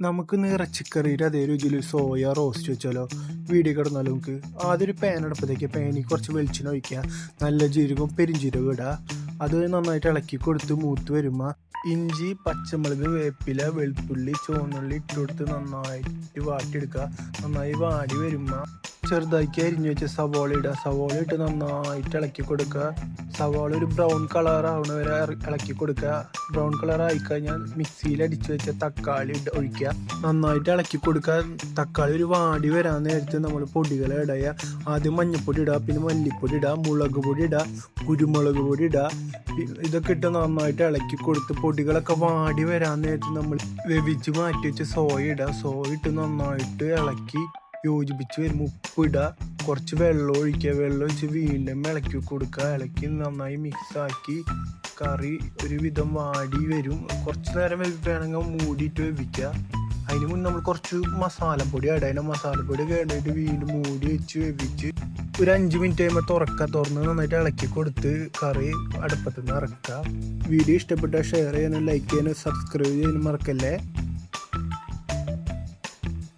നമുക്ക് ഇറച്ചിക്കറിയുടെ അതേ രുചിയിൽ soya roast വെച്ചാലോ? വീഡിയോ കിടന്നാലോ? നമുക്ക് ആദ്യം ഒരു പാൻ അടുപ്പത്തേക്ക് പാനിൽ കുറച്ച് വെളിച്ചെണ്ണ ഒഴിക്കുക, നല്ല ജീരകവും പെരിഞ്ജീരകവും ഇടുക. അത് നന്നായിട്ട് ഇളക്കി കൊടുത്ത് മൂത്ത് വരുമ്പോൾ ഇഞ്ചി, പച്ചമുളക്, വേപ്പില, വെളുത്തുള്ളി, ചുവന്നുള്ളി ഇട്ട് കൊടുത്ത് നന്നായിട്ട് വാട്ടിയെടുക്കുക. നന്നായി വാടി വരുമ്പോൾ ചെറുതാക്കി അരിഞ്ഞു വെച്ച സവാള ഇടുക. സവാള ഇട്ട് നന്നായിട്ട് ഇളക്കി കൊടുക്കുക. സവാള ഒരു ബ്രൗൺ കളർ ആവണ വരെ ഇളക്കി കൊടുക്കുക. ബ്രൗൺ കളർ ആയിക്കഴിഞ്ഞാൽ മിക്സിയിൽ അടിച്ചു വെച്ച തക്കാളി ഒഴിക്കുക, നന്നായിട്ട് ഇളക്കി കൊടുക്കുക. തക്കാളി ഒരു വാടി വരാൻ നേരത്ത് നമ്മൾ പൊടികൾ ഇടുക. ആദ്യം മഞ്ഞൾപ്പൊടി ഇടുക, പിന്നെ മല്ലിപ്പൊടി ഇടുക, മുളക് പൊടി ഇടുക, കുരുമുളക് പൊടി ഇടുക. ഇതൊക്കെ ഇട്ട് നന്നായിട്ട് ഇളക്കി കൊടുത്ത് പൊടികളൊക്കെ വാടി വരാൻ നേരത്ത് നമ്മൾ വേവിച്ച് മാറ്റി വെച്ച് സോയ ഇടുക. സോയ ഇട്ട് നന്നായിട്ട് ഇളക്കി യോജിപ്പിച്ച് വരുമ്പോൾ ഉപ്പിടുക, കുറച്ച് വെള്ളം ഒഴിക്കുക. വെള്ളം ഒഴിച്ച് വീണ്ടും ഇളക്കി കൊടുക്കുക. ഇളക്കി നന്നായി മിക്സാക്കി കറി ഒരുവിധം വാടി വരും. കുറച്ച് നേരം വേണമെങ്കിൽ മൂടിയിട്ട് വേവിക്കുക. അതിന് മുന്നേ നമ്മൾ കുറച്ച് മസാലപ്പൊടി ഇടണം. മസാലപ്പൊടി കേടായിട്ട് വീണ്ടും മൂടി വെച്ച് വേവിച്ച് ഒരു 5 മിനിറ്റ് കഴിയുമ്പോൾ തുറന്ന് നന്നായിട്ട് ഇളക്കി കൊടുത്ത് കറി അടുപ്പത്തുനിന്ന് ഇറക്കുക. വീഡിയോ ഇഷ്ടപ്പെട്ടാൽ ഷെയർ ചെയ്യാനും ലൈക്ക് ചെയ്യാനും സബ്സ്ക്രൈബ് ചെയ്യാനും മറക്കല്ലേ.